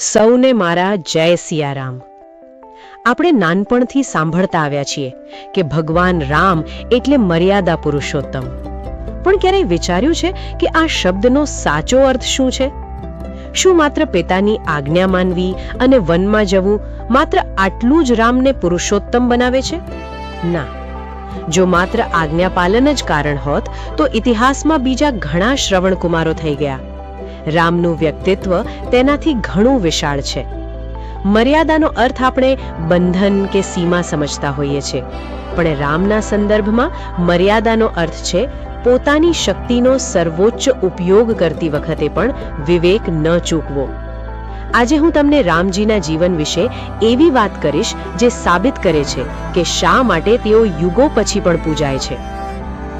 સૌને મારા જય સિયારામ. આપણે નાનપણથી સાંભળતા આવ્યા છીએ કે ભગવાન રામ એટલે મર્યાદા પુરુષોત્તમ. પણ ક્યારેય વિચાર્યું છે કે આ શબ્દનો સાચો અર્થ શું છે? શું માત્ર પિતાની આજ્ઞા માનવી અને વનમાં જવું માત્ર આટલું જ રામને પુરુષોત્તમ બનાવે છે? ના. જો માત્ર આજ્ઞા પાલન જ કારણ હોત તો ઇતિહાસમાં બીજા ઘણા શ્રવણકુમારો થઈ ગયા. રામનું વ્યક્તિત્વ તેનાથી ઘણું વિશાળ છે. મર્યાદાનો અર્થ આપણે બંધન કે સીમા સમજતા હોઈએ છીએ, પણ રામના સંદર્ભમાં મર્યાદાનો અર્થ છે પોતાની શક્તિનો સર્વોચ્ચ ઉપયોગ કરતી વખતે પણ વિવેક ન ચૂકવો. આજે હું તમને રામજીના જીવન વિશે એવી વાત કરીશ જે સાબિત કરે છે કે શા માટે તેઓ યુગો પછી પણ પૂજાય છે.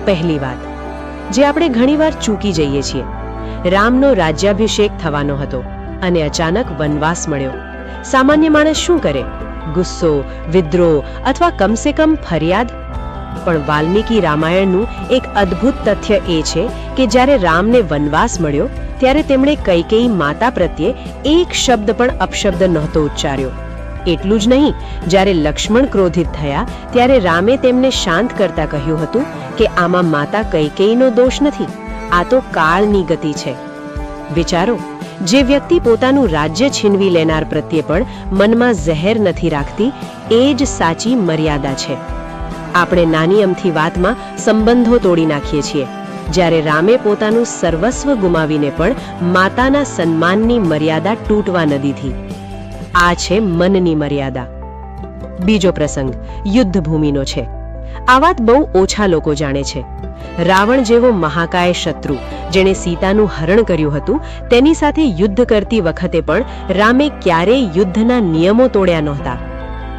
પહેલી વાત, જે આપણે ઘણીવાર ચૂકી જઈએ છીએ. રામનો રાજ્યાભિષેક થવાનો હતો અને અચાનક વનવાસ મળ્યો. સામાન્ય માણસ શું કરે? ગુસ્સો, વિદ્રોહ અથવા કમસે કમ ફરિયાદ. પણ વાલ્મીકી રામાયણનું એક અદ્ભુત તથ્ય એ છે કે જ્યારે રામને વનવાસ મળ્યો ત્યારે તેમણે કૈકેયી માતા પ્રત્યે એક શબ્દ પણ અપશબ્દ નહોતો ઉચ્ચાર્યો. એટલું જ નહીં, જ્યારે લક્ષ્મણ ક્રોધિત થયા ત્યારે રામે તેમને શાંત કરતા કહ્યું હતું કે આમાં માતા કૈકેયીનો દોષ નથી, આ તો કાળની ગતિ છે. વિચારો, જે વ્યક્તિ પોતાનું રાજ્ય છીનવી લેનાર પ્રત્યે પણ મનમાં ઝહેર નથી રાખતી, એ જ સાચી મર્યાદા છે. આપણે નાની અમથી વાતમાં સંબંધો તોડી નાખીએ છીએ, જ્યારે રામે પોતાનું સર્વસ્વ ગુમાવીને પણ માતાના સન્માનની મર્યાદા તૂટવા ન દીધી. આ છે મનની મર્યાદા. બીજો પ્રસંગ યુદ્ધભૂમિનો છે. આ વાત બહુ ઓછા લોકો જાણે છે. રાવણ જેવો મહાકાય શત્રુ, જેણે સીતાનું હરણ કર્યું હતું, તેની સાથે યુદ્ધ કરતી વખતે પણ રામે ક્યારેય યુદ્ધના નિયમો તોડ્યા નહોતા.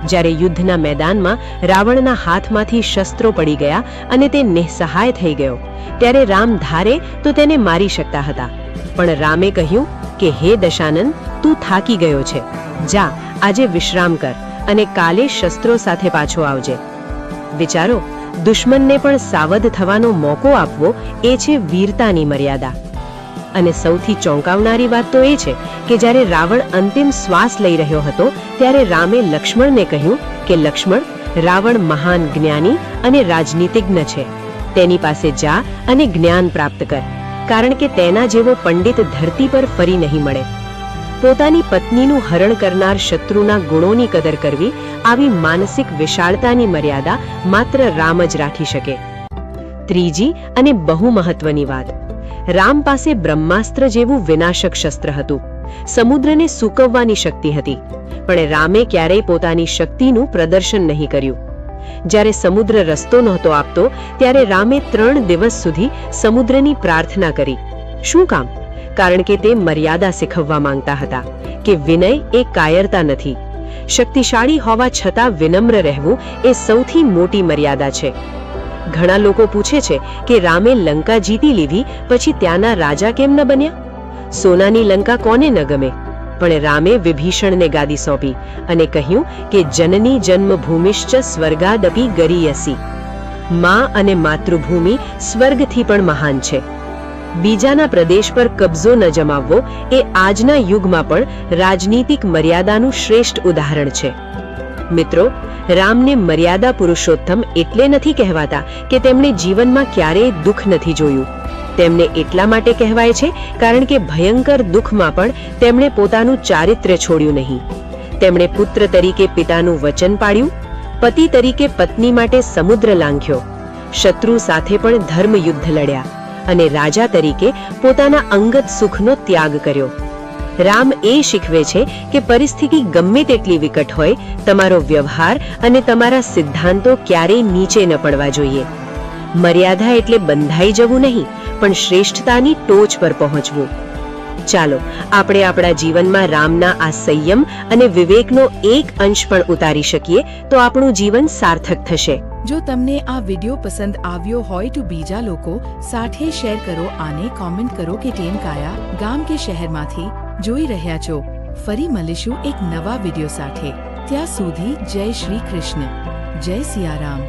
જ્યારે યુદ્ધના મેદાનમાં રાવણના હાથમાંથી શસ્ત્રો પડી ગયા અને તે નિઃસહાય થઈ ગયો, ત્યારે રામ ધારે તો તેને મારી શકતા હતા. પણ રામે કહ્યું કે હે દશાનન, તું થાકી ગયો છે, જા આજે વિશ્રામ કર અને કાલે શસ્ત્રો સાથે પાછો આવજે. વિચારો, દુશ્મનને પણ સાવધ થવાનો મોકો આપવો એ છે વીરતાની મર્યાદા. અને સૌથી ચોંકાવનારી વાત તો એ છે કે જ્યારે રાવણ અંતિમ શ્વાસ લઈ રહ્યો હતો ત્યારે રામે લક્ષ્મણને કહ્યું કે લક્ષ્મણ, રાવણ મહાન જ્ઞાની અને રાજનીતિજ્ઞ છે, તેની પાસે જા અને જ્ઞાન પ્રાપ્ત કર, કારણ કે તેના જેવો પંડિત ધરતી પર ફરી નહીં મળે. પોતાની પત્નીનું હરણ કરનાર શત્રુના ગુણોની કદર કરવી, આવી માનસિક વિશાળતાની મર્યાદા માત્ર રામ જ રાખી શકે. ત્રીજી અને બહુ મહત્વની વાત, રામ પાસે બ્રહ્માસ્ત્ર જેવું વિનાશક શસ્ત્ર હતું. સમુદ્રને સૂકવવાની શક્તિ હતી, પણ રામે ક્યારેય પોતાની શક્તિનું પ્રદર્શન નહીં કર્યું. જ્યારે સમુદ્ર રસ્તો નહોતો આપતો ત્યારે રામે 3 દિવસ સુધી સમુદ્રની પ્રાર્થના કરી. શું કામ? કારણ કે તે મર્યાદા શીખવવા માંગતા હતા કે વિનય એ કાયરતા નથી. શક્તિશાળી હોવા છતાં વિનમ્ર રહેવું એ સૌથી મોટી મર્યાદા છે. ઘણા લોકો પૂછે છે કે રામે લંકા જીતી લીધી પછી ત્યાંના રાજા કેમ ન બન્યા? સોનાની લંકા કોને ન ગમે? પણ રામે વિભીષણને ગાદી સોંપી અને કહ્યું કે જનની જન્મભૂમિશ્ચ સ્વર્ગાદપી ગરીયસી. માં અને માતૃભૂમિ સ્વર્ગથી પણ મહાન છે. બીજાના પ્રદેશ પર કબજો ન જમાવવો એ આજના યુગમાં પણ રાજનીતિક મર્યાદાનું શ્રેષ્ઠ ઉદાહરણ છે. મિત્રો, રામને મર્યાદા પુરુષોત્તમ એટલે નથી કહેવાતા કે તેમણે જીવનમાં ક્યારેય દુઃખ નથી જોયું. તેમને એટલા માટે કહેવાય છે કારણ કે ભયંકર દુઃખમાં પણ તેમણે પોતાનું ચારિત્ર્ય છોડ્યું નહીં. તેમણે પુત્ર તરીકે પિતાનું વચન પાળ્યું, પતિ તરીકે પત્ની માટે સમુદ્ર લાંઘ્યો, શત્રુ સાથે પણ ધર્મ યુદ્ધ લડ્યા અને રાજા તરીકે પોતાના અંગત સુખનો ત્યાગ કર્યો. રામ એ શીખવે છે કે પરિસ્થિતિ ગમે તેટલી વિકટ હોય, તમારો વ્યવહાર અને તમારા સિદ્ધાંતો ક્યારેય નીચે ન પડવા જોઈએ. મર્યાદા એટલે બંધાઈ જવું નહીં, પણ શ્રેષ્ઠતાની ટોચ પર પહોંચવું. ચાલો આપણે આપણા જીવનમાં રામના આ સંયમ અને વિવેકનો એક અંશ પણ ઉતારી શકીએ તો આપણું જીવન સાર્થક થશે. જો તમને આ વિડિયો પસંદ આવ્યો હોય તો બીજા લોકો સાથે શેર કરો, આને કોમેન્ટ કરો કે ટેમ કયા ગામ કે શહેરમાંથી જોઈ રહ્યા છો. ફરી મળીશું એક નવા વિડિયો સાથે. ત્યાં સુધી જય શ્રી કૃષ્ણ, જય સિયારામ.